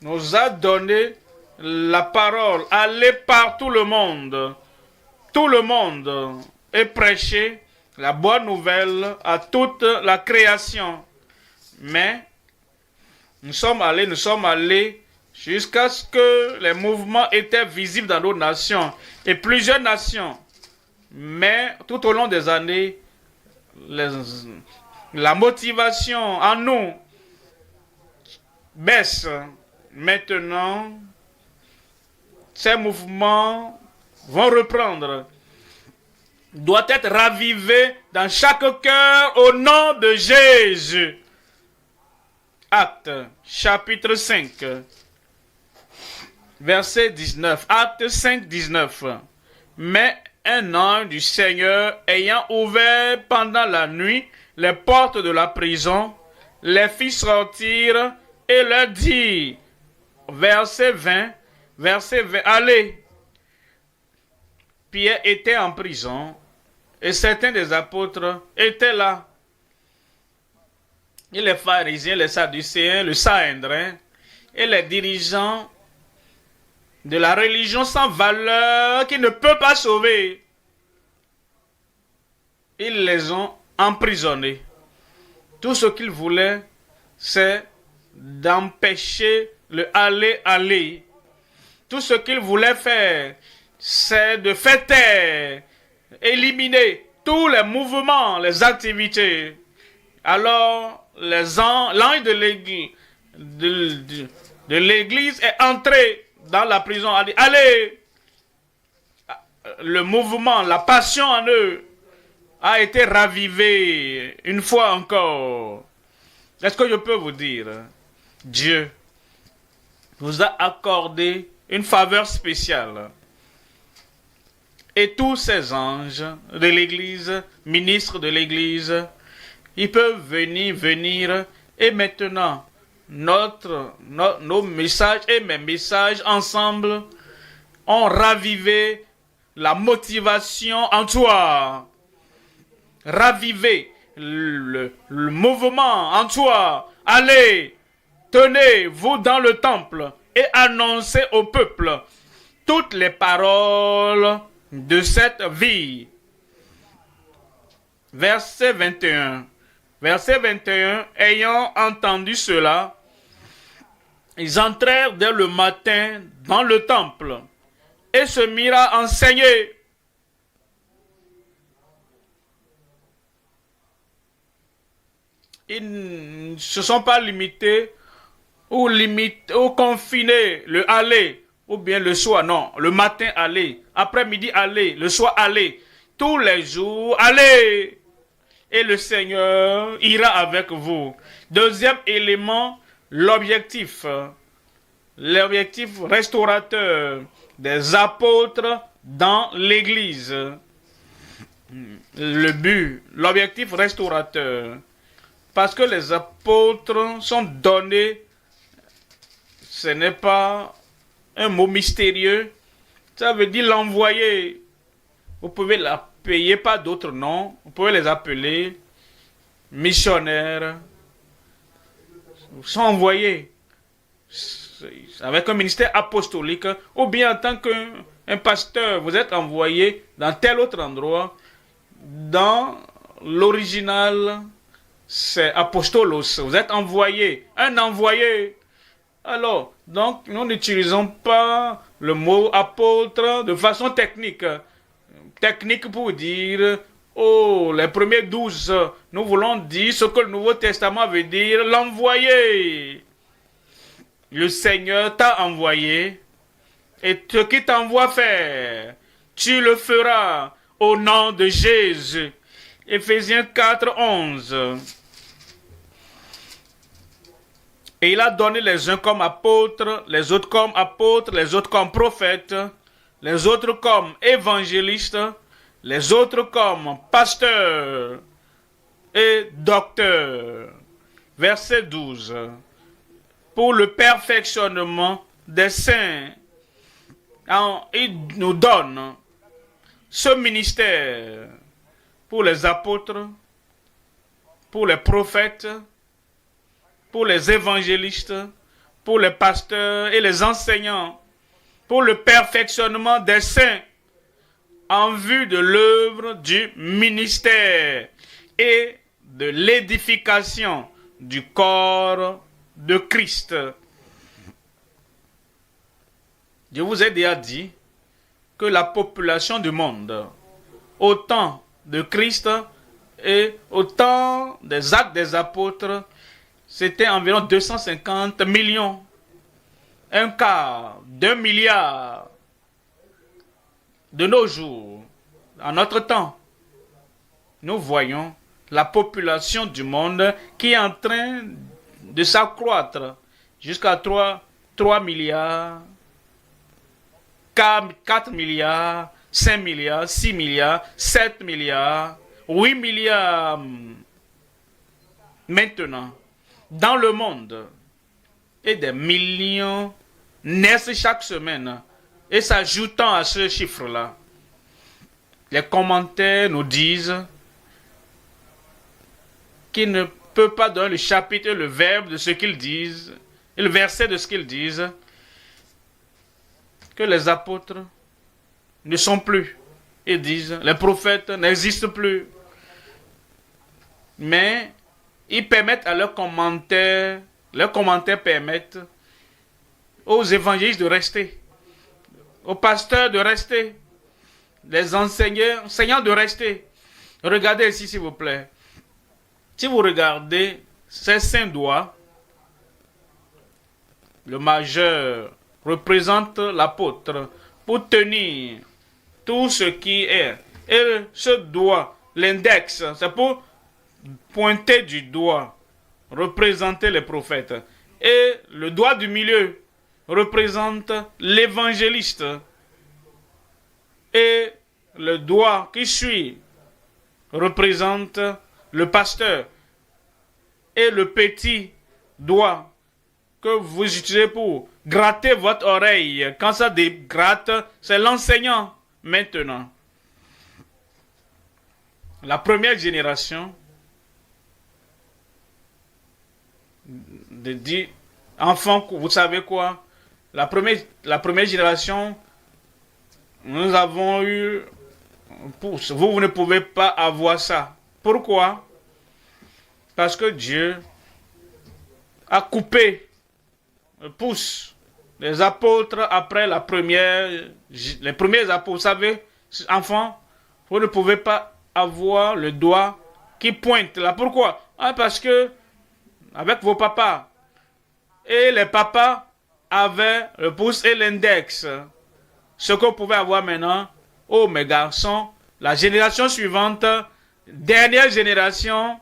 nous a donné la parole. Aller par tout le monde, et prêcher la bonne nouvelle à toute la création. Mais nous sommes allés jusqu'à ce que les mouvements étaient visibles dans nos nations et plusieurs nations. Mais tout au long des années, la motivation en nous baisse. Maintenant, ces mouvements vont reprendre. Doit être ravivé dans chaque cœur au nom de Jésus. Actes, chapitre 5. Verset 19. Acte 5, 19. Mais un ange du Seigneur, ayant ouvert pendant la nuit les portes de la prison, les fit sortir et leur dit, verset 20, allez. Pierre était en prison et certains des apôtres étaient là. Et les pharisiens, les sadducéens, le Sanhédrin et les dirigeants de la religion sans valeur qui ne peut pas sauver. Ils les ont emprisonnés. Tout ce qu'ils voulaient, c'est d'empêcher le aller. Tout ce qu'ils voulaient faire, c'est de faire taire, éliminer tous les mouvements, les activités. Alors, l'ange de l'église est entré dans la prison, a dit, allez, le mouvement, la passion en eux a été ravivée une fois encore. Est-ce que je peux vous dire, Dieu vous a accordé une faveur spéciale. Et tous ces anges de l'église, ministres de l'église, ils peuvent venir et maintenant, nos messages et mes messages ensemble ont ravivé la motivation en toi. Ravivé le mouvement en toi. Allez, tenez-vous dans le temple et annoncez au peuple toutes les paroles de cette vie. Verset 21. Verset 21. Ayant entendu cela, ils entrèrent dès le matin dans le temple et se mirent à enseigner. Ils ne se sont pas limités ou confinés le aller ou bien le soir. Non, le matin aller, après-midi aller, le soir aller. Tous les jours aller. Et le Seigneur ira avec vous. Deuxième élément, l'objectif. L'objectif restaurateur des apôtres dans l'Église. Le but, l'objectif restaurateur. Parce que les apôtres sont donnés, ce n'est pas un mot mystérieux. Ça veut dire l'envoyer. Vous pouvez l'appeler par d'autres noms. Vous pouvez les appeler missionnaires. Ils sont envoyés avec un ministère apostolique. Ou bien en tant qu'un pasteur, vous êtes envoyé dans tel autre endroit. Dans l'original, c'est apostolos. Vous êtes envoyé. Un envoyé. Alors, donc, nous n'utilisons pas le mot apôtre de façon technique. Technique pour dire, oh, les premiers 12, nous voulons dire ce que le Nouveau Testament veut dire, l'envoyé. Le Seigneur t'a envoyé, et ce qu'il t'envoie faire, tu le feras au nom de Jésus. Éphésiens 4, 11. Et il a donné les uns comme apôtres, les autres comme apôtres, les autres comme prophètes, les autres comme évangélistes, les autres comme pasteurs et docteurs. Verset 12. Pour le perfectionnement des saints, il nous donne ce ministère pour les apôtres, pour les prophètes, pour les évangélistes, pour les pasteurs et les enseignants, pour le perfectionnement des saints, en vue de l'œuvre du ministère et de l'édification du corps de Christ. Je vous ai déjà dit que la population du monde, au temps de Christ et au temps des actes des apôtres, c'était environ 250 millions. Un quart d'un milliard. De nos jours, en notre temps, nous voyons la population du monde qui est en train de s'accroître jusqu'à 3 milliards, 4 milliards, 5 milliards, 6 milliards, 7 milliards, 8 milliards maintenant dans le monde. Et des millions naissent chaque semaine. Et s'ajoutant à ce chiffre-là, les commentaires nous disent qu'ils ne peuvent pas donner le chapitre et le verbe de ce qu'ils disent, et le verset de ce qu'ils disent, que les apôtres ne sont plus. Ils disent, les prophètes n'existent plus. Mais ils permettent à leurs commentaires permettent aux évangélistes de rester, aux pasteurs de rester, les enseignants de rester. Regardez ici, s'il vous plaît. Si vous regardez ces 5 doigts, le majeur représente l'apôtre pour tenir tout ce qui est. Et ce doigt, l'index, c'est pour pointer du doigt, représenter les prophètes. Et le doigt du milieu représente l'évangéliste. Et le doigt qui suit représente le pasteur. Et le petit doigt que vous utilisez pour gratter votre oreille, quand ça dégratte, c'est l'enseignant maintenant. La première génération de enfants, vous savez quoi? La première génération nous avons eu un pouce. Vous ne pouvez pas avoir ça. Pourquoi? Parce que Dieu a coupé le pouce des apôtres après les premiers apôtres. Vous savez, enfants, vous ne pouvez pas avoir le doigt qui pointe là. Pourquoi? Parce que avec vos papas, et les papas avaient le pouce et l'index. Ce que vous pouvez avoir maintenant, oh mes garçons, la génération suivante, dernière génération,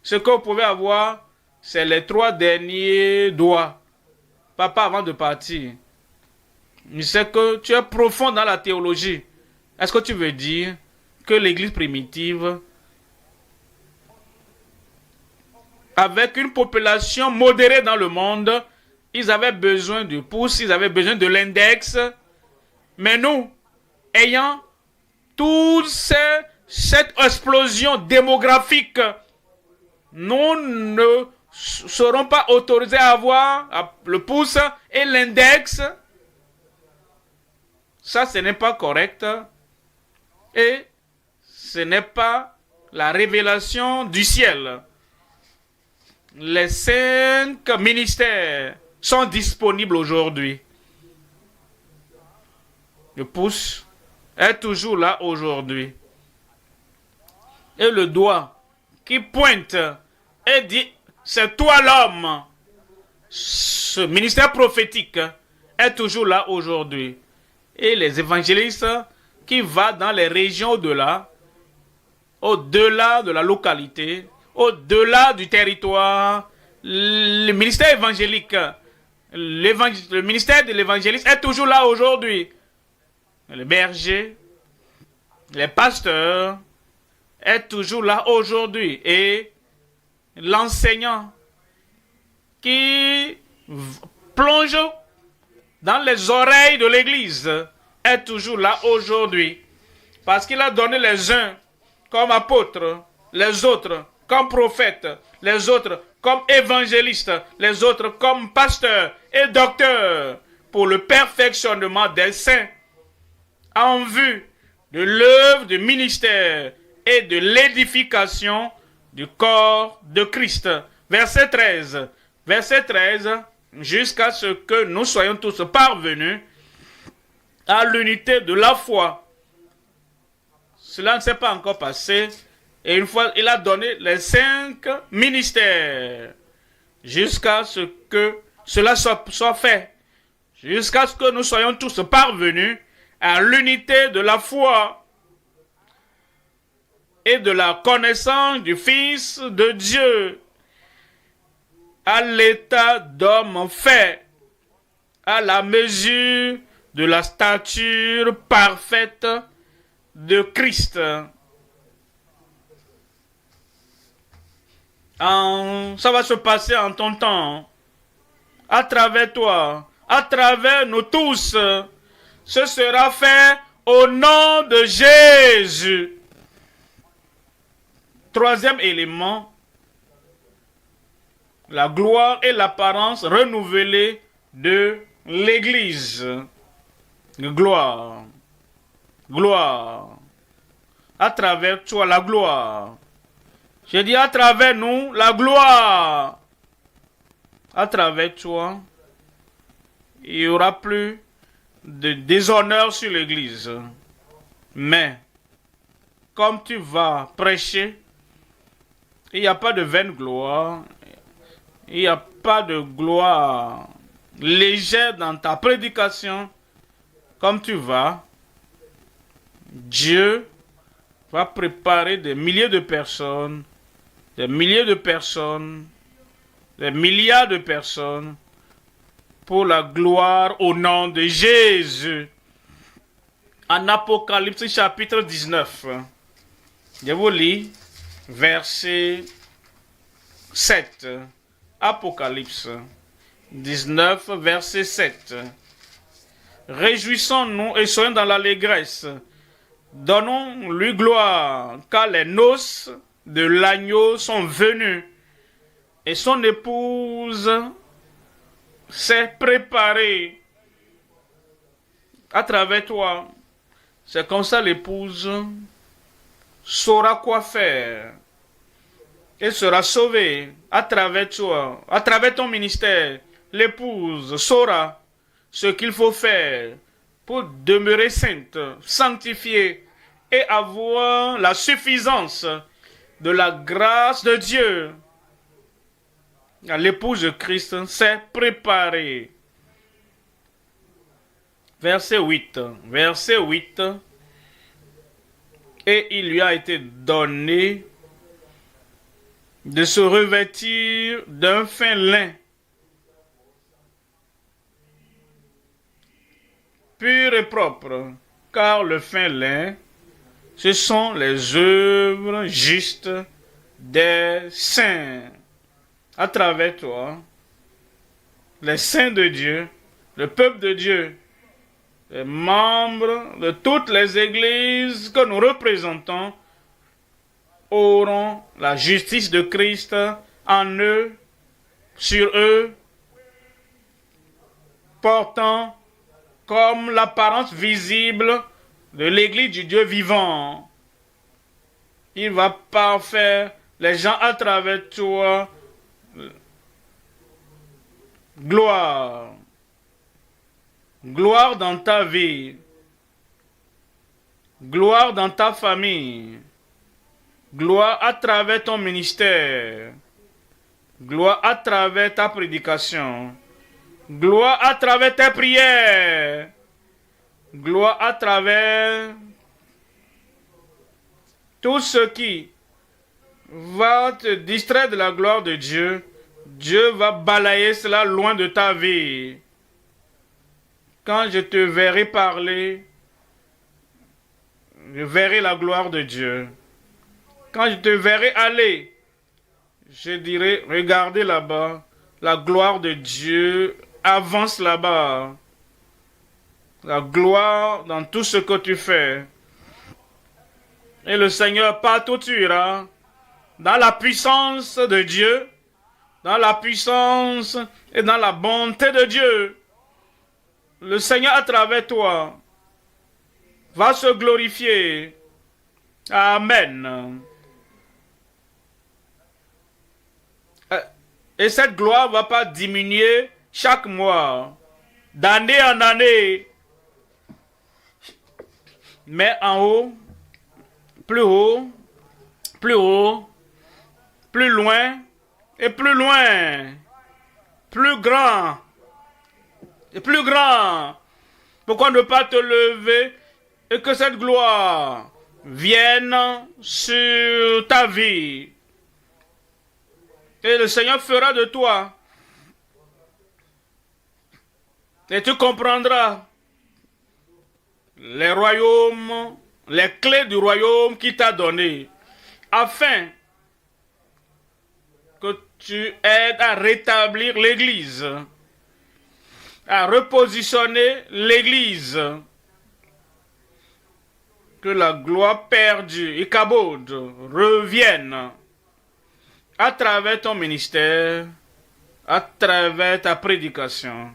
ce que vous pouvez avoir, c'est les 3 derniers doigts. Papa, avant de partir, je sais que tu es profond dans la théologie. Est-ce que tu veux dire que l'église primitive, avec une population modérée dans le monde, ils avaient besoin du pouce, ils avaient besoin de l'index. Mais nous, ayant toute cette explosion démographique, nous ne serons pas autorisés à avoir le pouce et l'index. Ça, ce n'est pas correct. Et ce n'est pas la révélation du ciel. Les 5 ministères sont disponibles aujourd'hui. Le pouce est toujours là aujourd'hui. Et le doigt qui pointe et dit, c'est toi l'homme. Ce ministère prophétique est toujours là aujourd'hui. Et les évangélistes qui vont dans les régions au-delà de la localité, au-delà du territoire, le ministère évangélique, le ministère de l'évangéliste est toujours là aujourd'hui. Les bergers, les pasteurs est toujours là aujourd'hui. Et l'enseignant qui plonge dans les oreilles de l'église est toujours là aujourd'hui. Parce qu'il a donné les uns comme apôtres, les autres comme prophètes, les autres comme évangélistes, les autres comme pasteurs et docteurs pour le perfectionnement des saints en vue de l'œuvre du ministère et de l'édification du corps de Christ. Verset 13. Verset 13, jusqu'à ce que nous soyons tous parvenus à l'unité de la foi. Cela ne s'est pas encore passé. Et une fois, il a donné les 5 ministères. Jusqu'à ce que cela soit fait. Jusqu'à ce que nous soyons tous parvenus à l'unité de la foi et de la connaissance du Fils de Dieu, à l'état d'homme fait, à la mesure de la stature parfaite de Christ. Ça va se passer en ton temps, à travers toi, à travers nous tous. Ce sera fait au nom de Jésus. 3e élément, la gloire et l'apparence renouvelée de l'Église. Gloire. Gloire. À travers toi, la gloire. Je dis à travers nous, la gloire. À travers toi, il n'y aura plus de déshonneur sur l'Église. Mais, comme tu vas prêcher, il n'y a pas de vaine gloire. Il n'y a pas de gloire légère dans ta prédication. Comme tu vas, Dieu va préparer des milliers de personnes, des milliers de personnes, des milliards de personnes pour la gloire au nom de Jésus. En Apocalypse chapitre 19, je vous lis verset 7. Apocalypse 19, verset 7. Réjouissons-nous et soyons dans l'allégresse. Donnons-lui gloire, car les noces de l'agneau sont venues et son épouse s'est préparée. À travers toi, C'est comme ça l'épouse saura quoi faire. Elle sera sauvée à travers toi, à travers ton ministère. L'épouse saura ce qu'il faut faire pour demeurer sainte, sanctifiée et avoir la suffisance de la grâce de Dieu. L'épouse de Christ s'est préparée. Verset 8. Verset 8. Et il lui a été donné de se revêtir d'un fin lin, pur et propre, car le fin lin, ce sont les œuvres justes des saints. À travers toi, les saints de Dieu, le peuple de Dieu, les membres de toutes les églises que nous représentons auront la justice de Christ en eux, sur eux, portant comme l'apparence visible de l'église du Dieu vivant. Il va parfaire les gens à travers toi. Gloire. Gloire dans ta vie. Gloire dans ta famille. Gloire à travers ton ministère. Gloire à travers ta prédication. Gloire à travers tes prières. Gloire à travers tout ce qui va te distraire de la gloire de Dieu. Dieu va balayer cela loin de ta vie. Quand je te verrai parler, je verrai la gloire de Dieu. Quand je te verrai aller, je dirai, regardez là-bas, la gloire de Dieu avance là-bas. La gloire dans tout ce que tu fais. Et le Seigneur, partout où tu iras, dans la puissance de Dieu, dans la puissance et dans la bonté de Dieu, le Seigneur à travers toi va se glorifier. Amen. Et cette gloire ne va pas diminuer chaque mois, d'année en année, mais en haut, plus haut, plus haut, plus loin et plus loin, plus grand et plus grand. Pourquoi ne pas te lever et que cette gloire vienne sur ta vie? Et le Seigneur fera de toi. Et tu comprendras les royaumes, les clés du royaume qu'il t'a donné, afin que tu aides à rétablir l'Église, à repositionner l'Église, que la gloire perdue, Ikabod, revienne à travers ton ministère, à travers ta prédication.